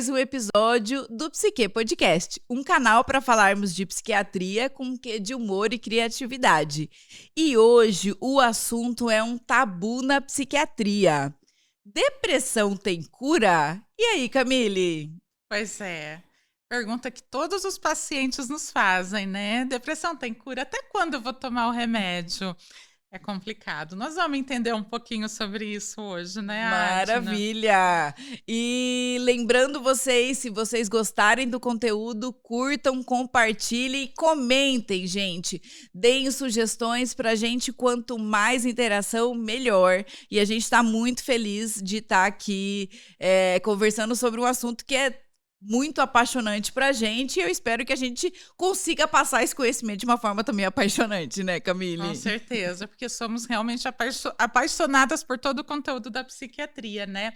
mais um episódio do Psique Podcast, um canal para falarmos de psiquiatria com um quê de humor e criatividade. E hoje o assunto é um tabu na psiquiatria. Depressão tem cura? E aí, Camille? Pois é. Pergunta que todos os pacientes nos fazem, né? Depressão tem cura? Até quando eu vou tomar o remédio? É complicado. Nós vamos entender um pouquinho sobre isso hoje, né, Adna? Maravilha! E lembrando vocês, se vocês gostarem do conteúdo, curtam, compartilhem e comentem, gente. Deem sugestões pra gente, quanto mais interação, melhor. E a gente está muito feliz de estar aqui conversando sobre um assunto que é muito apaixonante pra gente, e eu espero que a gente consiga passar esse conhecimento de uma forma também apaixonante, né, Camille? Com certeza, porque somos realmente apaixonadas por todo o conteúdo da psiquiatria, né?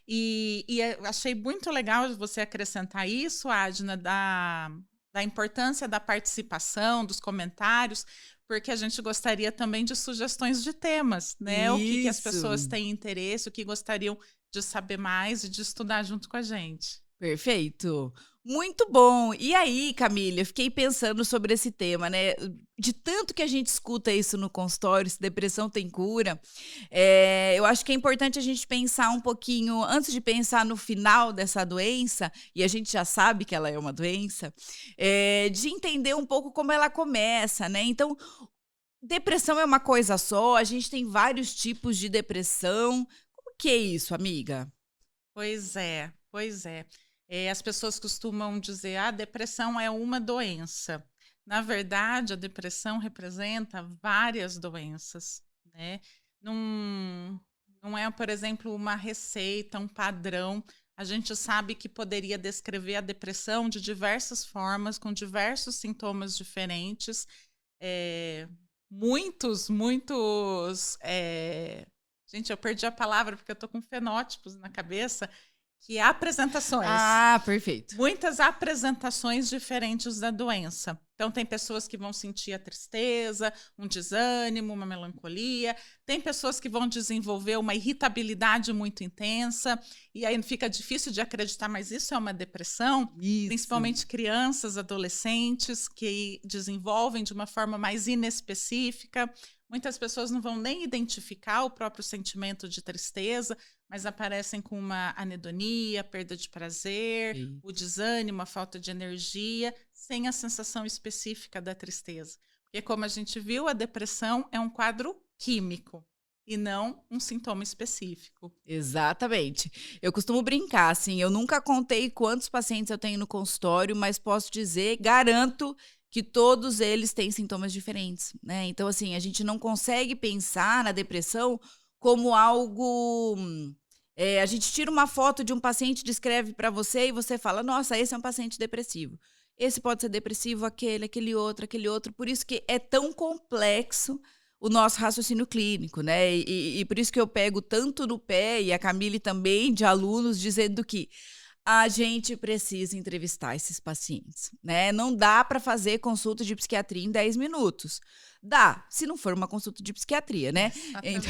E eu achei muito legal você acrescentar isso, Adna, da importância da participação, dos comentários, porque a gente gostaria também de sugestões de temas, né? Isso. O que as pessoas têm interesse, o que gostariam de saber mais e de estudar junto com a gente. Perfeito. Muito bom. E aí, Camila, eu fiquei pensando sobre esse tema, né? De tanto que a gente escuta isso no consultório, se depressão tem cura, eu acho que é importante a gente pensar um pouquinho, antes de pensar no final dessa doença, e a gente já sabe que ela é uma doença, de entender um pouco como ela começa, né? Então, depressão é uma coisa só, a gente tem vários tipos de depressão. Como que é isso, amiga? Pois é, pois é. As pessoas costumam dizer, a depressão é uma doença. Na verdade, a depressão representa várias doenças, né? Não é, por exemplo, uma receita, um padrão. A gente sabe que poderia descrever a depressão de diversas formas, com diversos sintomas diferentes. Gente, eu perdi a palavra porque eu estou com fenótipos na cabeça. Que é apresentações. Ah, perfeito. Muitas apresentações diferentes da doença. Então, tem pessoas que vão sentir a tristeza, um desânimo, uma melancolia. Tem pessoas que vão desenvolver uma irritabilidade muito intensa. E aí fica difícil de acreditar, mas isso é uma depressão? Isso. Principalmente crianças, adolescentes, que desenvolvem de uma forma mais inespecífica. Muitas pessoas não vão nem identificar o próprio sentimento de tristeza, mas aparecem com uma anedonia, perda de prazer, o desânimo, a falta de energia, sem a sensação específica da tristeza. Porque, como a gente viu, a depressão é um quadro químico e não um sintoma específico. Exatamente. Eu costumo brincar, assim, eu nunca contei quantos pacientes eu tenho no consultório, mas posso dizer, garanto que todos eles têm sintomas diferentes, né? Então, assim, a gente não consegue pensar na depressão como algo... a gente tira uma foto de um paciente, descreve para você e você fala, nossa, esse é um paciente depressivo. Esse pode ser depressivo, aquele outro. Por isso que é tão complexo o nosso raciocínio clínico, né? E por isso que eu pego tanto no pé, e a Camille também, de alunos, dizendo que a gente precisa entrevistar esses pacientes, né? Não dá para fazer consulta de psiquiatria em 10 minutos. Dá, se não for uma consulta de psiquiatria, né? Então...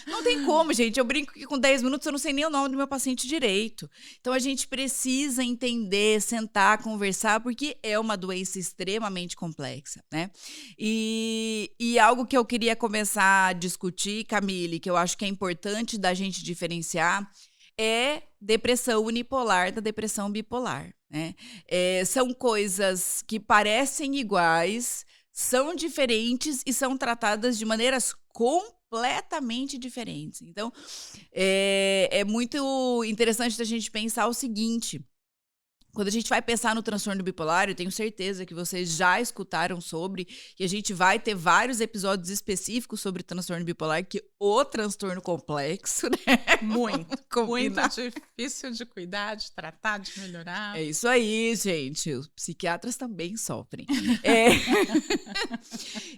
Não tem como, gente. Eu brinco que com 10 minutos eu não sei nem o nome do meu paciente direito. Então, a gente precisa entender, sentar, conversar, porque é uma doença extremamente complexa, né? E algo que eu queria começar a discutir, Camille, que eu acho que é importante da gente diferenciar, é depressão unipolar da depressão bipolar, né? São coisas que parecem iguais, são diferentes e são tratadas de maneiras completamente diferentes. Então, é muito interessante a gente pensar o seguinte: quando a gente vai pensar no transtorno bipolar, eu tenho certeza que vocês já escutaram sobre, e a gente vai ter vários episódios específicos sobre transtorno bipolar, que o transtorno complexo, né? Muito difícil de cuidar, de tratar, de melhorar. É isso aí, gente. Os psiquiatras também sofrem.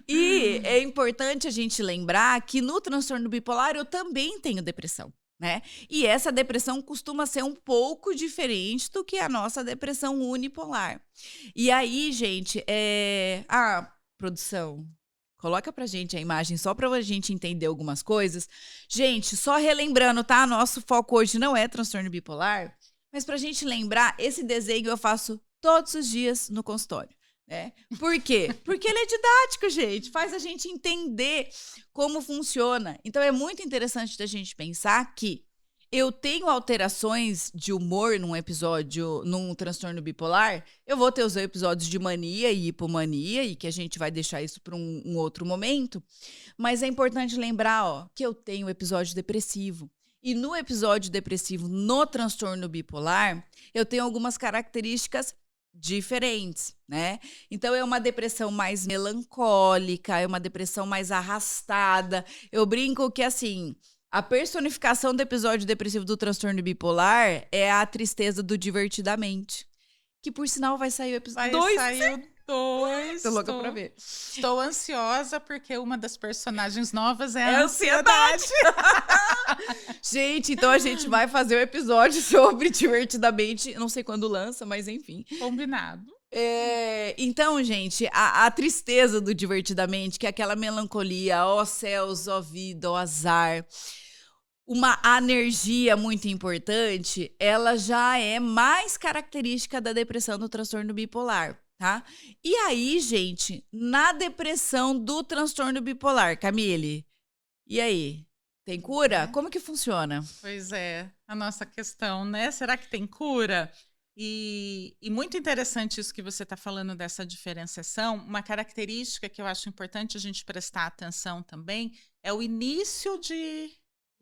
E é importante a gente lembrar que no transtorno bipolar eu também tenho depressão, né? E essa depressão costuma ser um pouco diferente do que a nossa depressão unipolar. E aí, gente, produção, Coloca pra gente a imagem só pra gente entender algumas coisas. Gente, só relembrando, tá? Nosso foco hoje não é transtorno bipolar, mas pra gente lembrar, esse desenho eu faço todos os dias no consultório, né? Por quê? Porque ele é didático, gente. Faz a gente entender como funciona. Então, é muito interessante da gente pensar que eu tenho alterações de humor num episódio, num transtorno bipolar, eu vou ter os episódios de mania e hipomania, e que a gente vai deixar isso para um outro momento. Mas é importante lembrar, ó, que eu tenho episódio depressivo. E no episódio depressivo, no transtorno bipolar, eu tenho algumas características diferentes, né? Então, é uma depressão mais melancólica, é uma depressão mais arrastada. Eu brinco que, assim, a personificação do episódio depressivo do transtorno bipolar é a tristeza do Divertidamente. Que, por sinal, vai sair o episódio 2. Vai sair o 2. Tô louca pra ver. Estou ansiosa porque uma das personagens novas é É a ansiedade. Gente, então a gente vai fazer um episódio sobre Divertidamente. Não sei quando lança, mas enfim. Combinado. Então, gente, a tristeza do Divertidamente, que é aquela melancolia, ó céus, ó vida, ó azar, uma energia muito importante, ela já é mais característica da depressão do transtorno bipolar, tá? E aí, gente, na depressão do transtorno bipolar, Camille, e aí? Tem cura? Como que funciona? Pois é, a nossa questão, né? Será que tem cura? E muito interessante isso que você está falando dessa diferenciação. Uma característica que eu acho importante a gente prestar atenção também é o início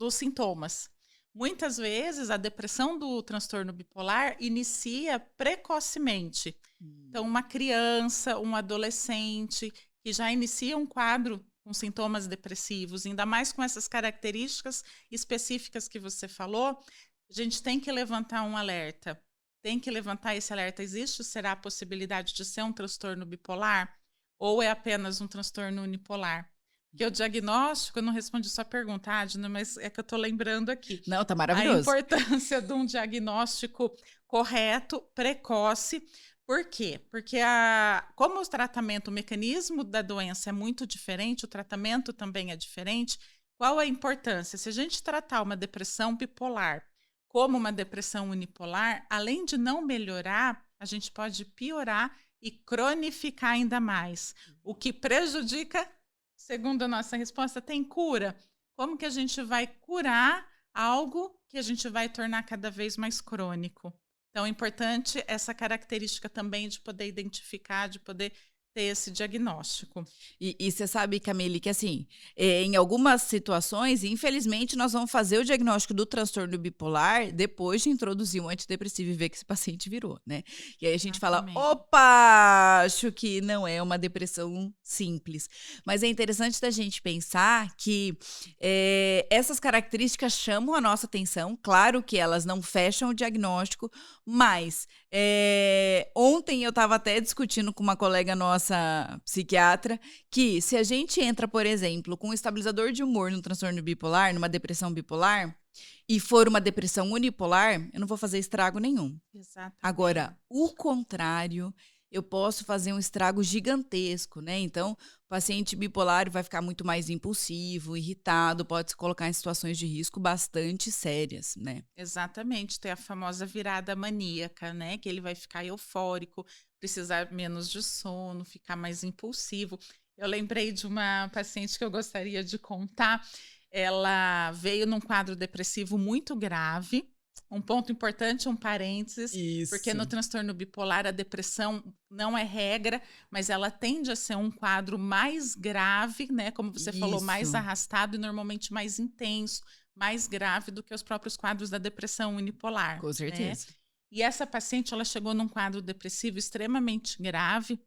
dos sintomas. Muitas vezes a depressão do transtorno bipolar inicia precocemente. Então, uma criança, um adolescente que já inicia um quadro com sintomas depressivos, ainda mais com essas características específicas que você falou, a gente tem que levantar um alerta. Tem que levantar esse alerta. Existe, será a possibilidade de ser um transtorno bipolar? Ou é apenas um transtorno unipolar? Porque o diagnóstico, eu não respondi sua pergunta, Adna, mas é que eu estou lembrando aqui. Não, tá maravilhoso. A importância de um diagnóstico correto, precoce. Por quê? Porque como o tratamento, o mecanismo da doença é muito diferente, o tratamento também é diferente, qual a importância? Se a gente tratar uma depressão bipolar como uma depressão unipolar, além de não melhorar, a gente pode piorar e cronificar ainda mais, o que prejudica, segundo a nossa resposta, tem cura. Como que a gente vai curar algo que a gente vai tornar cada vez mais crônico? Então, é importante essa característica também de poder identificar, de poder ter esse diagnóstico. E você sabe, Camille, que assim, em algumas situações, infelizmente, nós vamos fazer o diagnóstico do transtorno bipolar depois de introduzir um antidepressivo e ver que esse paciente virou, né? E aí a gente Exatamente. fala, opa, acho que não é uma depressão simples. Mas é interessante da gente pensar que essas características chamam a nossa atenção. Claro que elas não fecham o diagnóstico, mas ontem eu estava até discutindo com uma colega nossa, psiquiatra, que se a gente entra, por exemplo, com um estabilizador de humor no transtorno bipolar, numa depressão bipolar, e for uma depressão unipolar, eu não vou fazer estrago nenhum. Exatamente. Agora, o contrário, eu posso fazer um estrago gigantesco, né? Então, o paciente bipolar vai ficar muito mais impulsivo, irritado, pode se colocar em situações de risco bastante sérias, né? Exatamente, tem a famosa virada maníaca, né? Que ele vai ficar eufórico, precisar menos de sono, ficar mais impulsivo. Eu lembrei de uma paciente que eu gostaria de contar. Ela veio num quadro depressivo muito grave. Um ponto importante, um parênteses, Isso. Porque no transtorno bipolar a depressão não é regra, mas ela tende a ser um quadro mais grave, né? Como você falou, mais arrastado e normalmente mais intenso, mais grave do que os próprios quadros da depressão unipolar. Com certeza. Né? E essa paciente, ela chegou num quadro depressivo extremamente grave,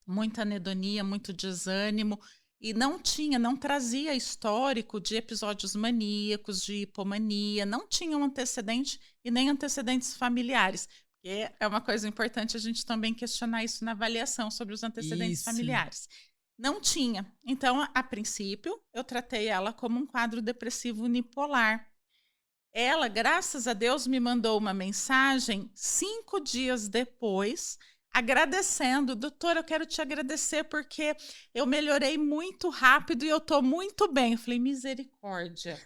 muita anedonia, muito desânimo, e não trazia histórico de episódios maníacos, de hipomania, não tinha um antecedente e nem antecedentes familiares. Porque é uma coisa importante a gente também questionar isso na avaliação sobre os antecedentes familiares. Não tinha. Então, a princípio, eu tratei ela como um quadro depressivo unipolar. Ela, graças a Deus, me mandou uma mensagem 5 dias depois, agradecendo. Doutora, eu quero te agradecer porque eu melhorei muito rápido e eu tô muito bem. Eu falei, misericórdia,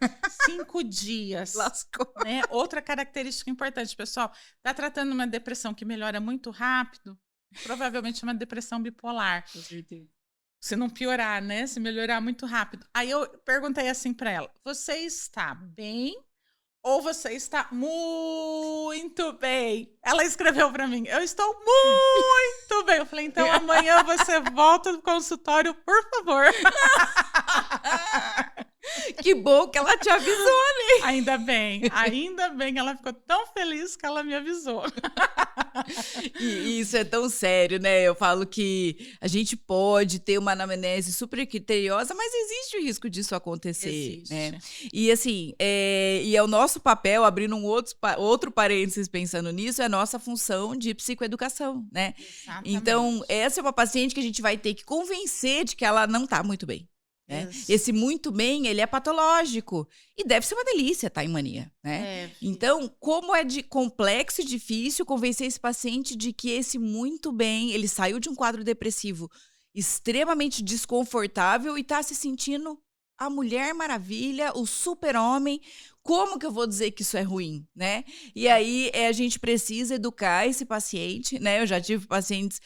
5 dias. Lascou. Né? Outra característica importante, pessoal, tá tratando uma depressão que melhora muito rápido, provavelmente é uma depressão bipolar. Com certeza. Se não piorar, né? Se melhorar muito rápido. Aí eu perguntei assim para ela, você está bem ou você está muito bem? Ela escreveu para mim, eu estou muito bem. Eu falei, então amanhã você volta do consultório, por favor. Que bom que ela te avisou, né? Ainda bem. Ela ficou tão feliz que ela me avisou. E isso é tão sério, né? Eu falo que a gente pode ter uma anamnese super criteriosa, mas existe o risco disso acontecer, Existe. né? E assim, e é o nosso papel, abrindo um outro parênteses pensando nisso, é a nossa função de psicoeducação, né? Exatamente. Então, essa é uma paciente que a gente vai ter que convencer de que ela não tá muito bem. Né? Esse muito bem, ele é patológico. E deve ser uma delícia estar em mania, né? Então, como é complexo e difícil convencer esse paciente de que esse muito bem, ele saiu de um quadro depressivo extremamente desconfortável e está se sentindo a Mulher Maravilha, o super-homem. Como que eu vou dizer que isso é ruim, né? E aí, a gente precisa educar esse paciente, né? Eu já tive pacientes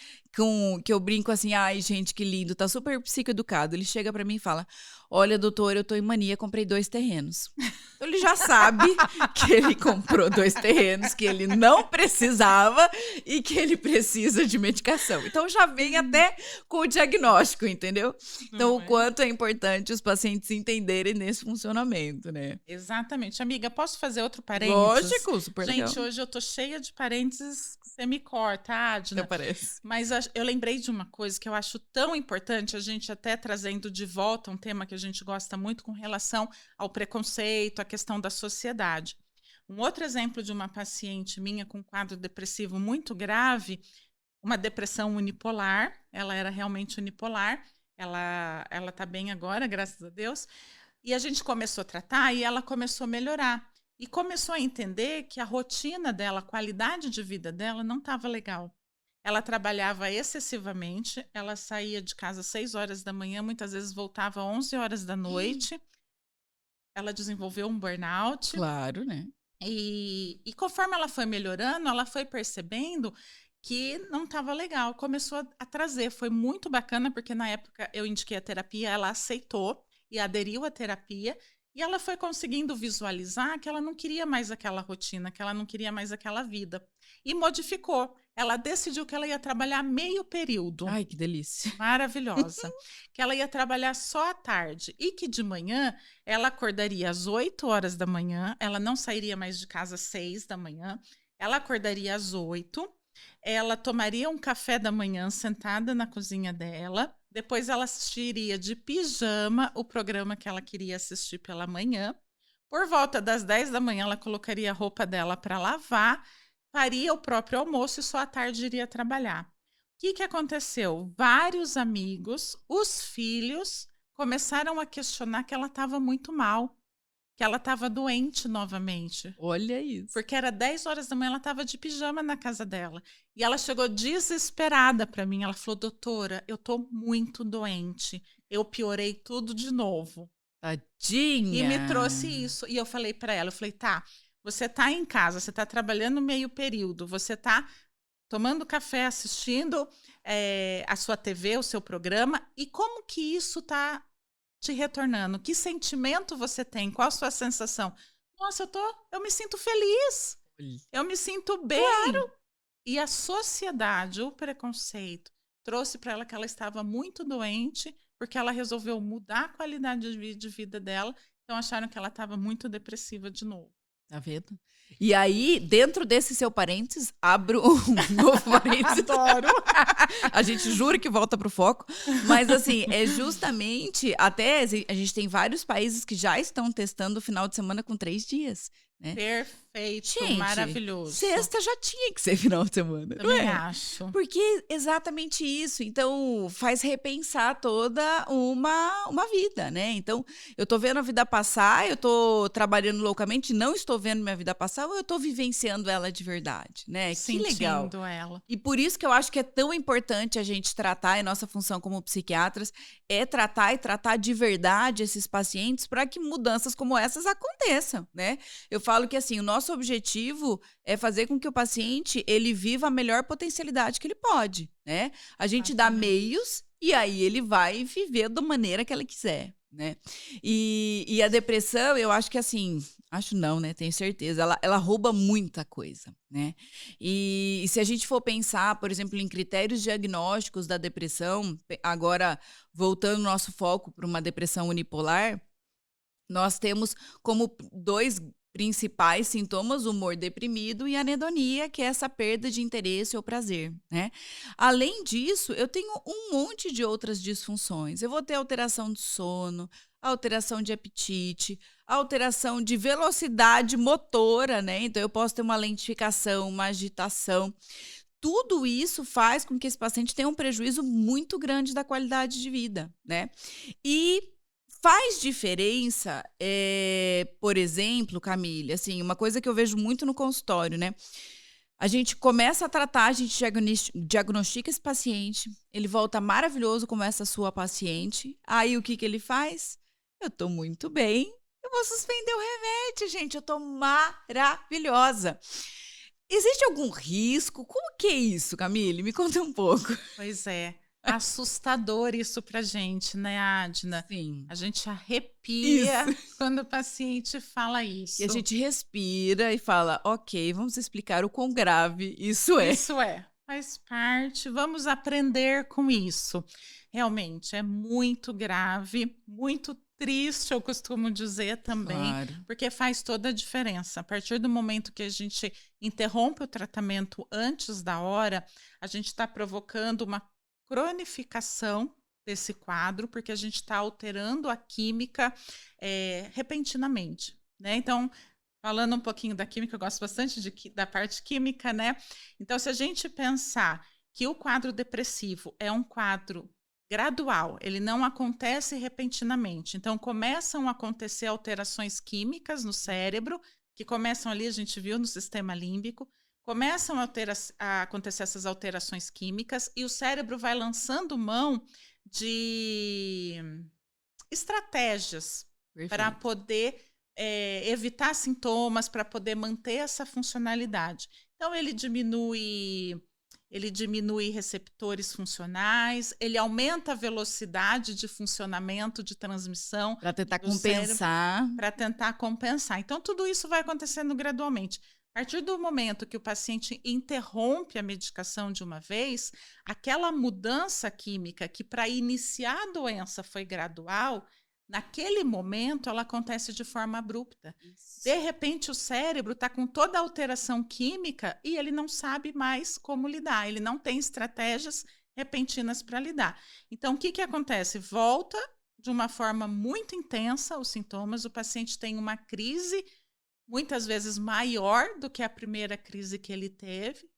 que eu brinco assim, ai, gente, que lindo, tá super psicoeducado. Ele chega pra mim e fala, olha, doutor, eu tô em mania, comprei 2 terrenos. Então, ele já sabe que ele comprou 2 terrenos, que ele não precisava e que ele precisa de medicação. Então, já vem até com o diagnóstico, entendeu? Então, o quanto é importante os pacientes entenderem nesse funcionamento, né? Exatamente. Amiga, posso fazer outro parênteses? Lógico, super legal. Gente, hoje eu tô cheia de parênteses, você me corta, Adna. Até parece. Mas eu lembrei de uma coisa que eu acho tão importante, a gente até trazendo de volta um tema que a gente gosta muito com relação ao preconceito, à questão da sociedade. Um outro exemplo de uma paciente minha com um quadro depressivo muito grave, uma depressão unipolar, ela era realmente unipolar, ela tá bem agora, graças a Deus, e a gente começou a tratar e ela começou a melhorar. E começou a entender que a rotina dela, a qualidade de vida dela não estava legal. Ela trabalhava excessivamente, ela saía de casa às 6 horas da manhã, muitas vezes voltava às 11 horas da noite. Ela desenvolveu um burnout. Claro, né? E conforme ela foi melhorando, ela foi percebendo que não estava legal. Começou a trazer. Foi muito bacana, porque na época eu indiquei a terapia, ela aceitou e aderiu à terapia. E ela foi conseguindo visualizar que ela não queria mais aquela rotina, que ela não queria mais aquela vida. E modificou. Ela decidiu que ela ia trabalhar meio período. Ai, que delícia. Maravilhosa. Que ela ia trabalhar só à tarde. E que de manhã ela acordaria às 8 horas da manhã. Ela não sairia mais de casa às 6 da manhã. Ela acordaria às 8. Ela tomaria um café da manhã sentada na cozinha dela. Depois ela assistiria de pijama o programa que ela queria assistir pela manhã. Por volta das 10 da manhã, ela colocaria a roupa dela para lavar, faria o próprio almoço e só à tarde iria trabalhar. O que aconteceu? Vários amigos, os filhos, começaram a questionar que ela estava muito mal, que ela estava doente novamente. Olha isso. Porque era 10 horas da manhã, ela estava de pijama na casa dela. E ela chegou desesperada para mim. Ela falou, doutora, eu tô muito doente. Eu piorei tudo de novo. Tadinha. E me trouxe isso. E eu falei para ela, eu falei, tá, você tá em casa, você tá trabalhando meio período, você tá tomando café, assistindo a sua TV, o seu programa. E como que isso tá te retornando? Que sentimento você tem? Qual a sua sensação? Nossa, eu me sinto feliz. Eu me sinto bem. Claro. E a sociedade, o preconceito, trouxe para ela que ela estava muito doente, porque ela resolveu mudar a qualidade de vida dela. Então, acharam que ela estava muito depressiva de novo. Tá vendo? E aí, dentro desse seu parênteses, abro um novo parênteses. Adoro! A gente jura que volta pro foco. Mas, assim, é justamente... Até a gente tem vários países que já estão testando o final de semana com 3 dias. né? Perfeito, Gente, maravilhoso. sexta já tinha que ser final de semana, não Também é? acho. Porque exatamente isso. Então, faz repensar toda uma vida, né? Então, eu tô vendo a vida passar, eu tô trabalhando loucamente, não estou vendo minha vida passar, ou eu tô vivenciando ela de verdade, né? Que legal. Sentindo ela. E por isso que eu acho que é tão importante a gente tratar, e nossa função como psiquiatras é tratar e tratar de verdade esses pacientes para que mudanças como essas aconteçam, né? Eu falo que assim, o nosso objetivo é fazer com que o paciente ele viva a melhor potencialidade que ele pode, né? A gente dá Exatamente. meios e aí ele vai viver da maneira que ela quiser, né? E a depressão, eu acho que assim, acho não, né? Tenho certeza, ela rouba muita coisa, né? E se a gente for pensar, por exemplo, em critérios diagnósticos da depressão, agora voltando o nosso foco para uma depressão unipolar, nós temos como dois principais sintomas o humor deprimido e a anedonia, que é essa perda de interesse ou prazer, né? Além disso, eu tenho um monte de outras disfunções. Eu vou ter alteração de sono, alteração de apetite, alteração de velocidade motora, né? Então, eu posso ter uma lentificação, uma agitação. Tudo isso faz com que esse paciente tenha um prejuízo muito grande da qualidade de vida, né? E faz diferença, por exemplo, Camille, assim, uma coisa que eu vejo muito no consultório, né? A gente começa a tratar, a gente diagnostica esse paciente, ele volta maravilhoso como essa sua paciente. Aí o que ele faz? Eu tô muito bem, eu vou suspender o remédio, gente, eu tô maravilhosa. Existe algum risco? Como que é isso, Camille? Me conta um pouco. Pois é. Assustador isso pra gente, né, Adna? Sim. A gente arrepia Isso. quando o paciente fala isso. E a gente respira e fala, ok, vamos explicar o quão grave isso é. Isso faz parte, vamos aprender com isso. Realmente, é muito grave, muito triste, eu costumo dizer também, Claro. porque faz toda a diferença. A partir do momento que a gente interrompe o tratamento antes da hora, a gente está provocando uma cronificação desse quadro, porque a gente está alterando a química repentinamente, né? Então, falando um pouquinho da química, eu gosto bastante da parte química, né? Então, se a gente pensar que o quadro depressivo é um quadro gradual, ele não acontece repentinamente. Então, começam a acontecer alterações químicas no cérebro, que começam ali, a gente viu, no sistema límbico, começam a acontecer essas alterações químicas e o cérebro vai lançando mão de estratégias para Perfeito. poder evitar sintomas, para poder manter essa funcionalidade. Então, ele diminui receptores funcionais, ele aumenta a velocidade de funcionamento, de transmissão Para tentar do cérebro, compensar. para tentar compensar. Então, tudo isso vai acontecendo gradualmente. A partir do momento que o paciente interrompe a medicação de uma vez, aquela mudança química que para iniciar a doença foi gradual, naquele momento ela acontece de forma abrupta. Isso. De repente, o cérebro está com toda a alteração química e ele não sabe mais como lidar, ele não tem estratégias repentinas para lidar. Então, o que acontece? Volta de uma forma muito intensa os sintomas, o paciente tem uma crise muitas vezes maior do que a primeira crise que ele teve,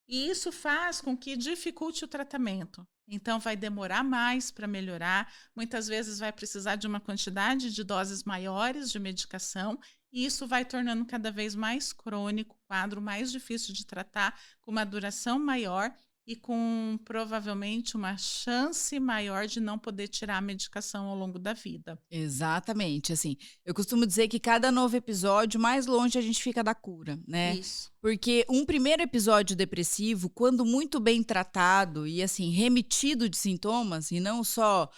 e isso faz com que dificulte o tratamento. Então, vai demorar mais para melhorar, muitas vezes vai precisar de uma quantidade de doses maiores de medicação, e isso vai tornando cada vez mais crônico, quadro mais difícil de tratar, com uma duração maior e com provavelmente uma chance maior de não poder tirar a medicação ao longo da vida. Exatamente, assim, eu costumo dizer que cada novo episódio, mais longe a gente fica da cura, né? Isso. Porque um primeiro episódio depressivo, quando muito bem tratado e, assim, remitido de sintomas, e não só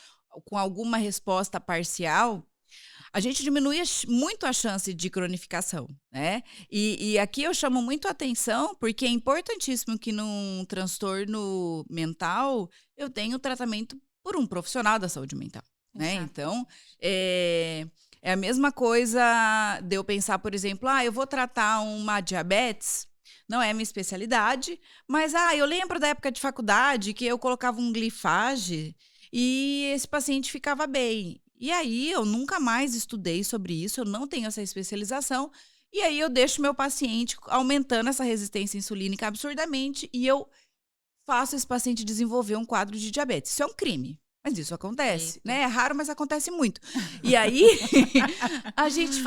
com alguma resposta parcial, a gente diminui muito a chance de cronificação, né? E aqui eu chamo muito a atenção, porque é importantíssimo que num transtorno mental eu tenha o tratamento por um profissional da saúde mental, né? Exato. Então, é a mesma coisa de eu pensar, por exemplo, eu vou tratar uma diabetes, não é minha especialidade, mas eu lembro da época de faculdade que eu colocava um glifage e esse paciente ficava bem. E aí eu nunca mais estudei sobre isso, eu não tenho essa especialização E aí eu deixo meu paciente aumentando essa resistência insulínica absurdamente e eu faço esse paciente desenvolver um quadro de diabetes. Isso é um crime. Mas isso acontece, Eita. né? É raro, mas acontece muito. E aí, a gente,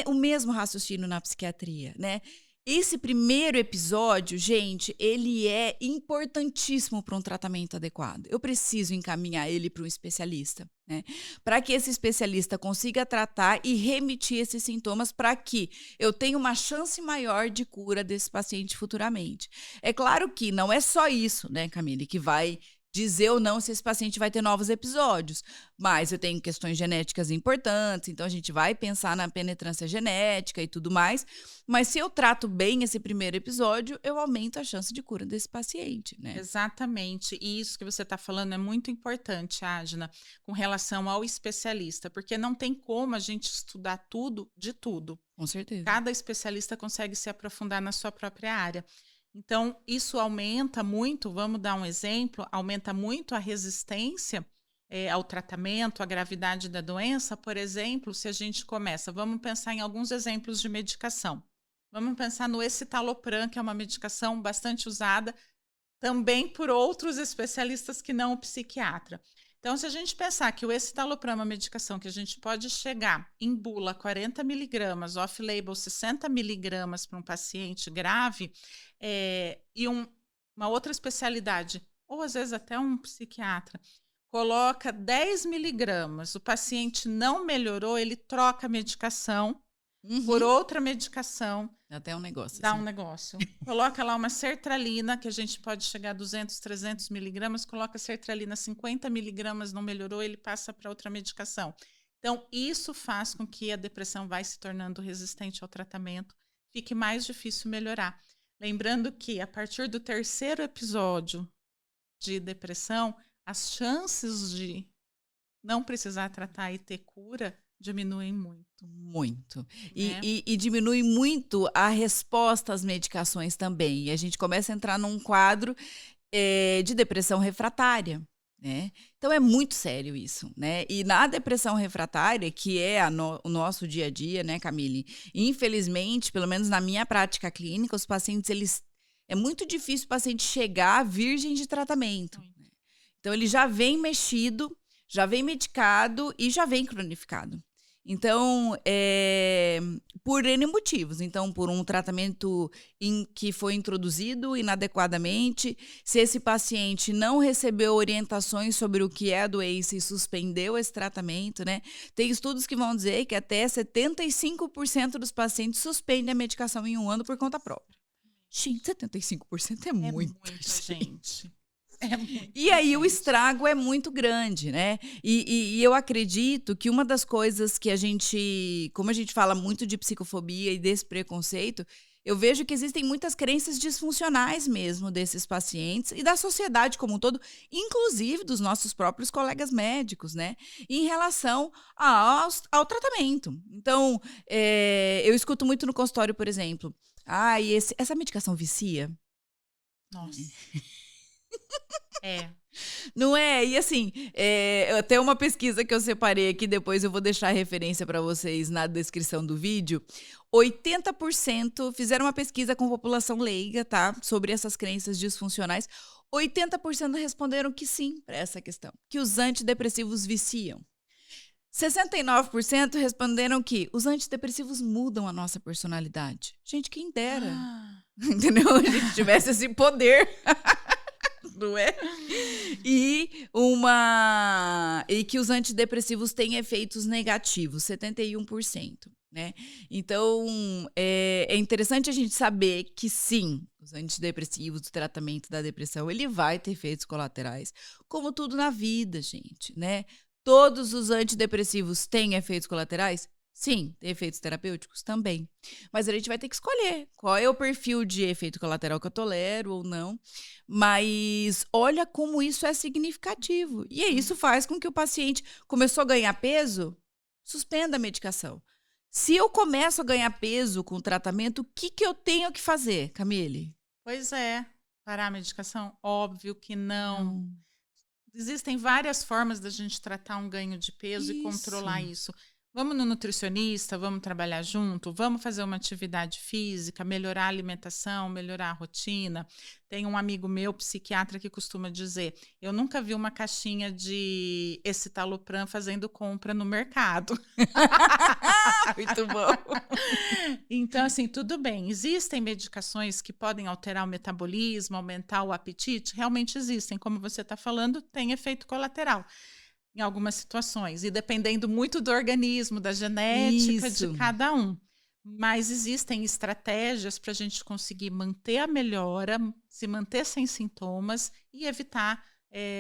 o mesmo raciocínio na psiquiatria, né? Esse primeiro episódio, gente, ele é importantíssimo para um tratamento adequado. Eu preciso encaminhar ele para um especialista, né? Para que esse especialista consiga tratar e remitir esses sintomas para que eu tenha uma chance maior de cura desse paciente futuramente. É claro que não é só isso, né, Camille, que vai dizer ou não se esse paciente vai ter novos episódios. Mas eu tenho questões genéticas importantes, então a gente vai pensar na penetrância genética e tudo mais. Mas se eu trato bem esse primeiro episódio, eu aumento a chance de cura desse paciente, né? Exatamente. E isso que você está falando é muito importante, Adna, com relação ao especialista, porque não tem como a gente estudar tudo de tudo. Com certeza. Cada especialista consegue se aprofundar na sua própria área. Então, isso aumenta muito, vamos dar um exemplo, aumenta muito a resistência ao tratamento, à gravidade da doença. Por exemplo, se a gente começa, vamos pensar em alguns exemplos de medicação. Vamos pensar no escitalopram, que é uma medicação bastante usada também por outros especialistas que não o psiquiatra. Então, se a gente pensar que o escitalopram é uma medicação que a gente pode chegar em bula 40 miligramas, off-label 60 miligramas para um paciente grave, e uma outra especialidade, ou às vezes até um psiquiatra, coloca 10 miligramas, o paciente não melhorou, ele troca a medicação por outra medicação. Até um negócio. Dá assim. um negócio. Coloca lá uma sertralina, que a gente pode chegar a 200, 300 miligramas, coloca sertralina 50 miligramas, não melhorou, ele passa para outra medicação. Então, isso faz com que a depressão vai se tornando resistente ao tratamento, fique mais difícil melhorar. Lembrando que, a partir do terceiro episódio de depressão, as chances de não precisar tratar e ter cura diminuem muito. Muito. Né? E diminui muito a resposta às medicações também. E a gente começa a entrar num quadro de depressão refratária. Né? Então é muito sério isso, né? E na depressão refratária, que é o nosso dia a dia, né, Camille? Infelizmente, pelo menos na minha prática clínica, os pacientes, é muito difícil o paciente chegar virgem de tratamento. Né? Então ele já vem mexido, já vem medicado e já vem cronificado. Então, por N motivos. Então, por um tratamento que foi introduzido inadequadamente, se esse paciente não recebeu orientações sobre o que é a doença e suspendeu esse tratamento, né? Tem estudos que vão dizer que até 75% dos pacientes suspendem a medicação em um ano por conta própria. Gente, 75% é muito, gente. E aí o estrago é muito grande, né? E eu acredito que uma das coisas que como a gente fala muito de psicofobia e desse preconceito, eu vejo que existem muitas crenças disfuncionais mesmo desses pacientes e da sociedade como um todo, inclusive dos nossos próprios colegas médicos, né? Em relação ao tratamento. Então, eu escuto muito no consultório, por exemplo, essa medicação vicia? Nossa. Não é? E assim, até uma pesquisa que eu separei aqui, depois eu vou deixar a referência para vocês na descrição do vídeo. 80% fizeram uma pesquisa com população leiga, tá? Sobre essas crenças disfuncionais. 80% responderam que sim para essa questão, que os antidepressivos viciam. 69% responderam que os antidepressivos mudam a nossa personalidade. Gente, quem dera. Entendeu? A gente tivesse esse poder. Não é? E que os antidepressivos têm efeitos negativos, 71%. Né? Então, é interessante a gente saber que sim, os antidepressivos, o tratamento da depressão, ele vai ter efeitos colaterais, como tudo na vida, gente, né? Todos os antidepressivos têm efeitos colaterais? Sim, tem efeitos terapêuticos também. Mas a gente vai ter que escolher qual é o perfil de efeito colateral que eu tolero ou não. Mas olha como isso é significativo. E isso faz com que o paciente começou a ganhar peso, suspenda a medicação. Se eu começo a ganhar peso com o tratamento, o que eu tenho que fazer, Camille? Pois é. Parar a medicação? Óbvio que não. Existem várias formas da gente tratar um ganho de peso e controlar isso. Vamos no nutricionista, vamos trabalhar junto, vamos fazer uma atividade física, melhorar a alimentação, melhorar a rotina. Tem um amigo meu, psiquiatra, que costuma dizer: eu nunca vi uma caixinha de escitalopram fazendo compra no mercado. Muito bom. Então, assim, tudo bem. Existem medicações que podem alterar o metabolismo, aumentar o apetite? Realmente existem. Como você está falando, tem efeito colateral em algumas situações, e dependendo muito do organismo, da genética de cada um. Mas existem estratégias para a gente conseguir manter a melhora, se manter sem sintomas e evitar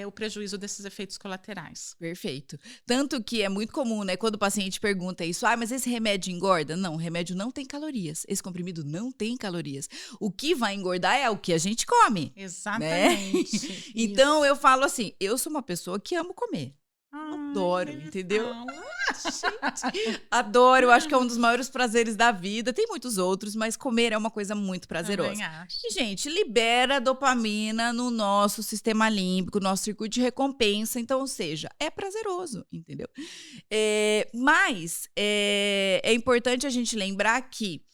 o prejuízo desses efeitos colaterais. Perfeito. Tanto que é muito comum, né, quando o paciente pergunta isso, mas esse remédio engorda? Não, o remédio não tem calorias. Esse comprimido não tem calorias. O que vai engordar é o que a gente come. Exatamente. Né? Então, eu falo assim, eu sou uma pessoa que amo comer. Adoro, entendeu? Gente, adoro, eu acho que é um dos maiores prazeres da vida. Tem muitos outros, mas comer é uma coisa muito prazerosa. Também acho. E, gente, libera dopamina no nosso sistema límbico, nosso circuito de recompensa. Então, ou seja, é prazeroso, entendeu? Mas é importante a gente lembrar que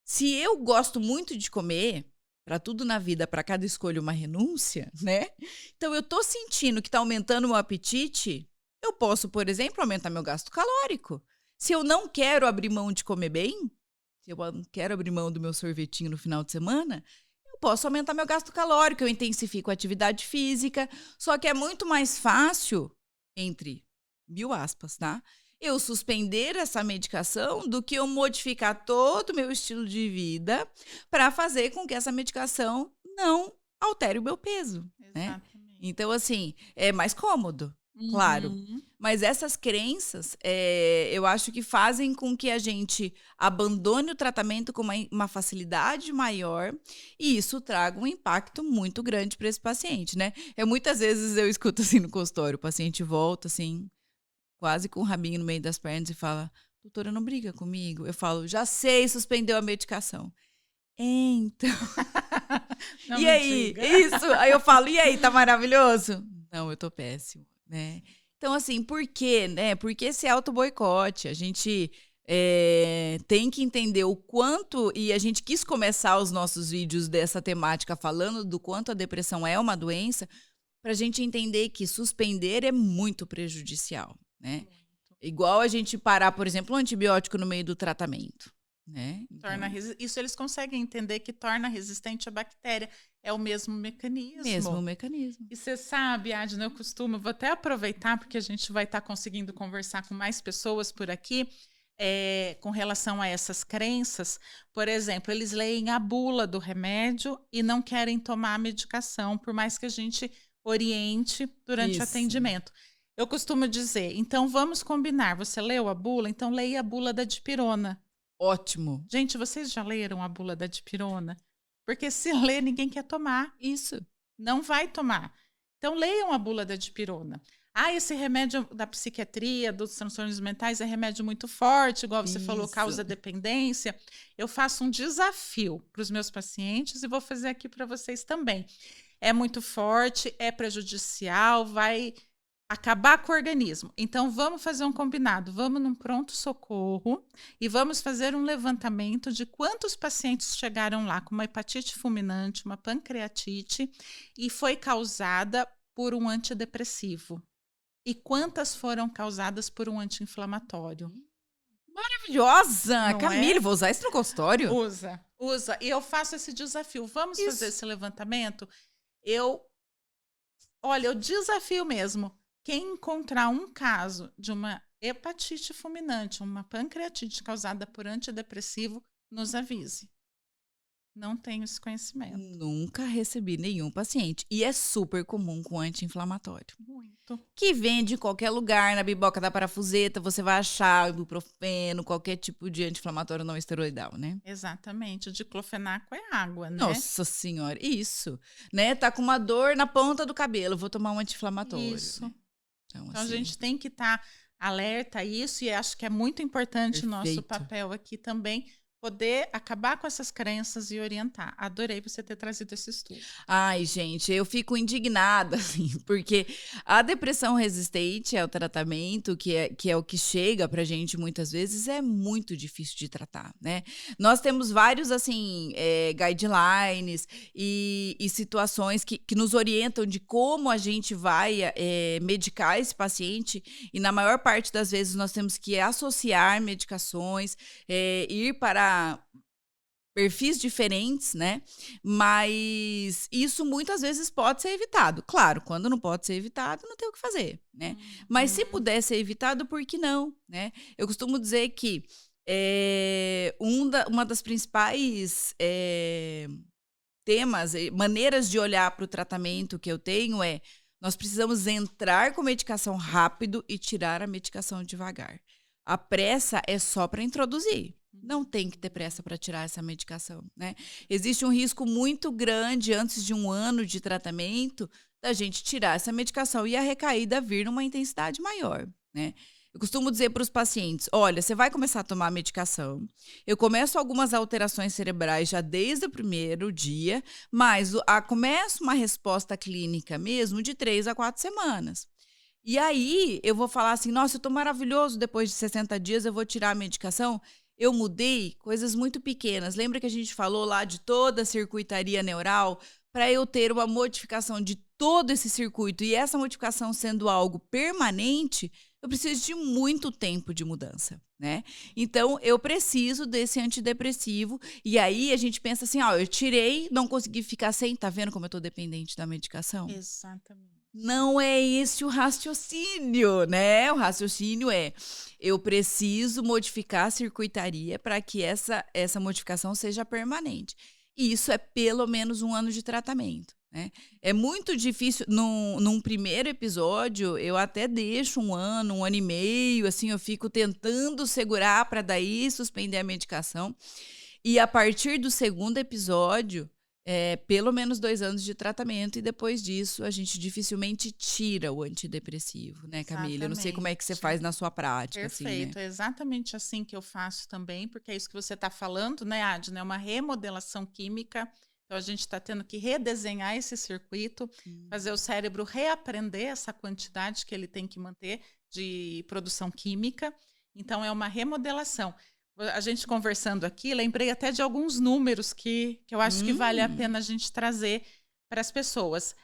se eu gosto muito de comer, para tudo na vida, para cada escolha uma renúncia, né? Então, eu tô sentindo que tá aumentando o meu apetite. Eu posso, por exemplo, aumentar meu gasto calórico. Se eu não quero abrir mão de comer bem, se eu não quero abrir mão do meu sorvetinho no final de semana, eu posso aumentar meu gasto calórico, eu intensifico a atividade física. Só que é muito mais fácil, entre 1000 aspas, tá? Eu suspender essa medicação do que eu modificar todo o meu estilo de vida para fazer com que essa medicação não altere o meu peso. Né? Então, assim, é mais cômodo. Claro, mas essas crenças, eu acho que fazem com que a gente abandone o tratamento com uma facilidade maior e isso traga um impacto muito grande para esse paciente, né? Muitas vezes eu escuto assim no consultório, o paciente volta assim, quase com o rabinho no meio das pernas e fala: doutora, não briga comigo? Eu falo: já sei, suspendeu a medicação. Então, e aí? Isso, aí eu falo: e aí, tá maravilhoso? Não, eu tô péssimo. Né? Então, assim, por quê? Né? Porque esse auto-boicote, a gente tem que entender o quanto, e a gente quis começar os nossos vídeos dessa temática falando do quanto a depressão é uma doença, para a gente entender que suspender é muito prejudicial, né? Igual a gente parar, por exemplo, um antibiótico no meio do tratamento. Né? Então, isso eles conseguem entender que torna resistente a bactéria. É o mesmo mecanismo. Mesmo mecanismo. E você sabe, Adna, eu vou até aproveitar, porque a gente vai estar conseguindo conversar com mais pessoas por aqui, com relação a essas crenças. Por exemplo, eles leem a bula do remédio e não querem tomar a medicação, por mais que a gente oriente durante o atendimento. Eu costumo dizer, então vamos combinar, você leu a bula? Então leia a bula da dipirona. Ótimo. Gente, vocês já leram a bula da dipirona? Porque se ler, ninguém quer tomar. Isso. Não vai tomar. Então, leiam a bula da dipirona. Esse remédio da psiquiatria, dos transtornos mentais, é remédio muito forte, igual você falou, causa dependência. Eu faço um desafio para os meus pacientes e vou fazer aqui para vocês também. É muito forte, é prejudicial, vai acabar com o organismo. Então, vamos fazer um combinado. Vamos num pronto-socorro e vamos fazer um levantamento de quantos pacientes chegaram lá com uma hepatite fulminante, uma pancreatite, e foi causada por um antidepressivo. E quantas foram causadas por um anti-inflamatório. Maravilhosa! Não Camille, vou usar isso no consultório? Usa. E eu faço esse desafio. Vamos fazer esse levantamento? Eu desafio mesmo. Quem encontrar um caso de uma hepatite fulminante, uma pancreatite causada por antidepressivo, nos avise. Não tenho esse conhecimento. Nunca recebi nenhum paciente. E é super comum com anti-inflamatório. Muito. Que vende em qualquer lugar, na biboca da parafuseta, você vai achar ibuprofeno, qualquer tipo de anti-inflamatório não esteroidal, né? Exatamente. O diclofenaco é água, né? Nossa senhora, isso. Né? Tá com uma dor na ponta do cabelo, vou tomar um anti-inflamatório. Isso. Né? Então, a gente tem que estar alerta a isso e acho que é muito importante o nosso papel aqui também, poder acabar com essas crenças e orientar. Adorei você ter trazido esse estudo. Ai, gente, eu fico indignada, assim, porque a depressão resistente ao tratamento, que é o que chega pra gente muitas vezes, é muito difícil de tratar, né? Nós temos vários, assim, guidelines e situações que nos orientam de como a gente vai medicar esse paciente, e na maior parte das vezes nós temos que associar medicações, ir para perfis diferentes, né? Mas isso muitas vezes pode ser evitado. Claro, quando não pode ser evitado, não tem o que fazer, né? Mas se puder ser evitado, por que não, né? Eu costumo dizer que uma das principais maneiras de olhar para o tratamento que eu tenho nós precisamos entrar com medicação rápido e tirar a medicação devagar. A pressa é só para introduzir. Não tem que ter pressa para tirar essa medicação, né? Existe um risco muito grande antes de 1 ano de tratamento da gente tirar essa medicação e a recaída vir numa intensidade maior, né? Eu costumo dizer para os pacientes, olha, você vai começar a tomar a medicação, eu começo algumas alterações cerebrais já desde o primeiro dia, mas começo uma resposta clínica mesmo de 3 a 4 semanas. E aí eu vou falar assim, nossa, eu estou maravilhoso, depois de 60 dias eu vou tirar a medicação. Eu mudei coisas muito pequenas. Lembra que a gente falou lá de toda a circuitaria neural? Para eu ter uma modificação de todo esse circuito e essa modificação sendo algo permanente, eu preciso de muito tempo de mudança, né? Então, eu preciso desse antidepressivo. E aí a gente pensa assim, eu tirei, não consegui ficar sem. Tá vendo como eu tô dependente da medicação? Exatamente. Não é esse o raciocínio, né? O raciocínio eu preciso modificar a circuitaria para que essa modificação seja permanente. E isso é pelo menos 1 ano de tratamento, né? É muito difícil, num primeiro episódio, eu até deixo 1 ano, 1 ano e meio, assim, eu fico tentando segurar para daí suspender a medicação. E a partir do segundo episódio, pelo menos 2 anos de tratamento, e depois disso a gente dificilmente tira o antidepressivo, né, Camila? Eu não sei como é que você faz na sua prática. Perfeito, assim, né? é exatamente assim que eu faço também, porque é isso que você está falando, né, Adna? É uma remodelação química, então a gente está tendo que redesenhar esse circuito, fazer o cérebro reaprender essa quantidade que ele tem que manter de produção química, então é uma remodelação. A gente conversando aqui, lembrei até de alguns números que eu acho que vale a pena a gente trazer para as pessoas.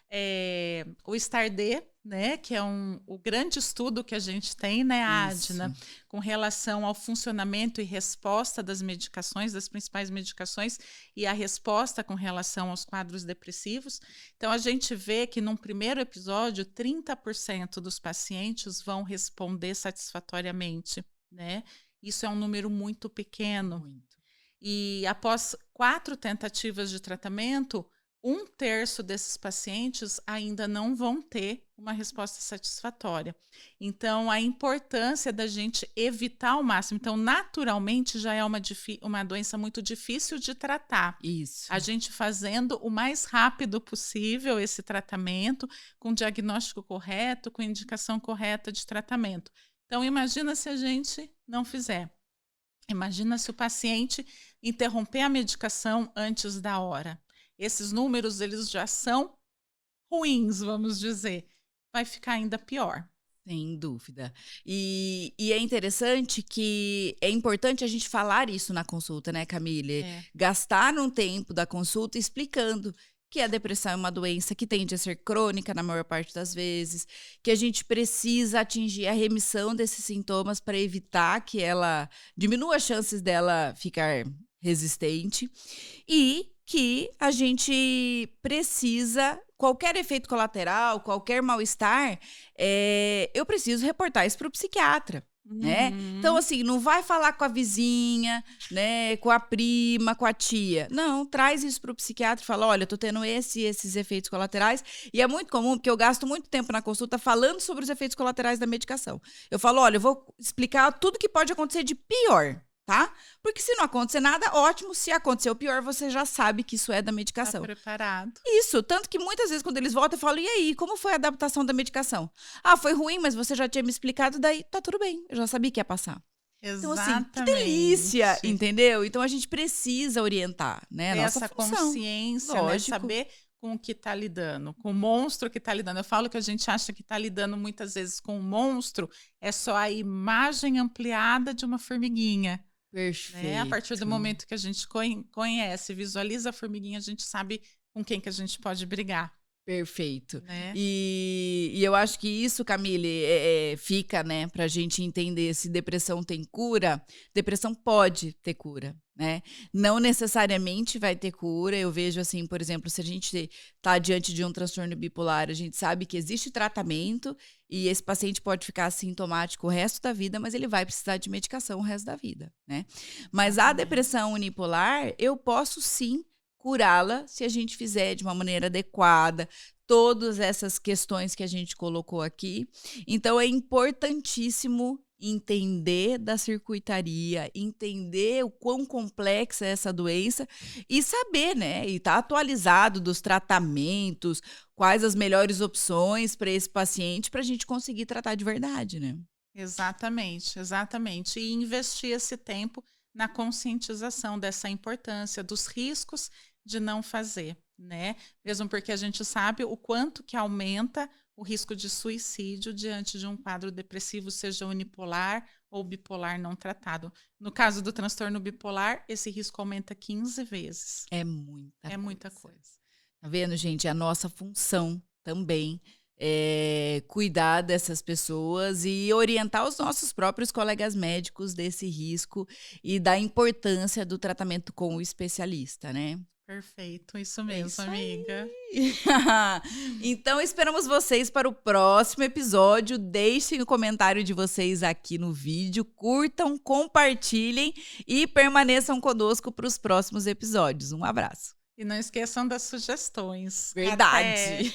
O STAR-D, né, que é o grande estudo que a gente tem, né, Adna, com relação ao funcionamento e resposta das medicações, das principais medicações, e a resposta com relação aos quadros depressivos. Então, a gente vê que num primeiro episódio, 30% dos pacientes vão responder satisfatoriamente, né? Isso é um número muito pequeno. Muito. E após 4 tentativas de tratamento, 1/3 desses pacientes ainda não vão ter uma resposta satisfatória. Então, a importância da gente evitar ao máximo. Então, naturalmente, já é uma doença muito difícil de tratar. Isso. A gente fazendo o mais rápido possível esse tratamento, com diagnóstico correto, com indicação correta de tratamento. Então, imagina se a gente não fizer. Imagina se o paciente interromper a medicação antes da hora. Esses números, eles já são ruins, vamos dizer. Vai ficar ainda pior. Sem dúvida. E é interessante que é importante a gente falar isso na consulta, né, Camille? Gastar um tempo da consulta explicando que a depressão é uma doença que tende a ser crônica na maior parte das vezes, que a gente precisa atingir a remissão desses sintomas para evitar que ela diminua as chances dela ficar resistente, e que a gente precisa, qualquer efeito colateral, qualquer mal-estar, eu preciso reportar isso para o psiquiatra. Né? Então, assim, não vai falar com a vizinha, né, com a prima, com a tia. Não, traz isso para o psiquiatra e fala, olha, eu tô tendo esses efeitos colaterais. E é muito comum, porque eu gasto muito tempo na consulta falando sobre os efeitos colaterais da medicação. Eu falo, olha, eu vou explicar tudo que pode acontecer de pior, tá? Porque se não acontecer nada, ótimo. Se acontecer o pior, você já sabe que isso é da medicação. Tá preparado. Isso, tanto que muitas vezes quando eles voltam, eu falo, e aí, como foi a adaptação da medicação? Ah, foi ruim, mas você já tinha me explicado, daí tá tudo bem, eu já sabia que ia passar. Então, assim, que delícia, Exatamente. entendeu? Então, a gente precisa orientar, né? A Ter nossa essa função, consciência, né, lógico. saber com o que está lidando, com o monstro que está lidando. Eu falo que a gente acha que está lidando muitas vezes com um monstro, é só a imagem ampliada de uma formiguinha, né? A partir do Perfeito. momento que a gente conhece, visualiza a formiguinha, a gente sabe com quem que a gente pode brigar, Perfeito. né? E eu acho que isso, Camille, fica, né, pra gente entender se depressão tem cura. Depressão pode ter cura, né? Não necessariamente vai ter cura. Eu vejo assim, por exemplo, se a gente tá diante de um transtorno bipolar, a gente sabe que existe tratamento e esse paciente pode ficar assintomático o resto da vida, mas ele vai precisar de medicação o resto da vida, né? Mas a Exatamente. depressão unipolar, eu posso sim curá-la se a gente fizer de uma maneira adequada todas essas questões que a gente colocou aqui. Então é importantíssimo entender da circuitaria, entender o quão complexa é essa doença e saber, né, e estar atualizado dos tratamentos, quais as melhores opções para esse paciente para a gente conseguir tratar de verdade, né? Exatamente, exatamente. E investir esse tempo na conscientização dessa importância, dos riscos de não fazer, né? Mesmo porque a gente sabe o quanto que aumenta o risco de suicídio diante de um quadro depressivo, seja unipolar ou bipolar não tratado. No caso do transtorno bipolar, esse risco aumenta 15 vezes. É muita É muita coisa. coisa. Tá vendo, gente? É a nossa função também cuidar dessas pessoas e orientar os nossos próprios colegas médicos desse risco e da importância do tratamento com o especialista, né? Perfeito, isso É mesmo, isso aí. amiga. Então, esperamos vocês para o próximo episódio. Deixem o comentário de vocês aqui no vídeo, curtam, compartilhem e permaneçam conosco para os próximos episódios. Um abraço. E não esqueçam das sugestões. Até! Verdade.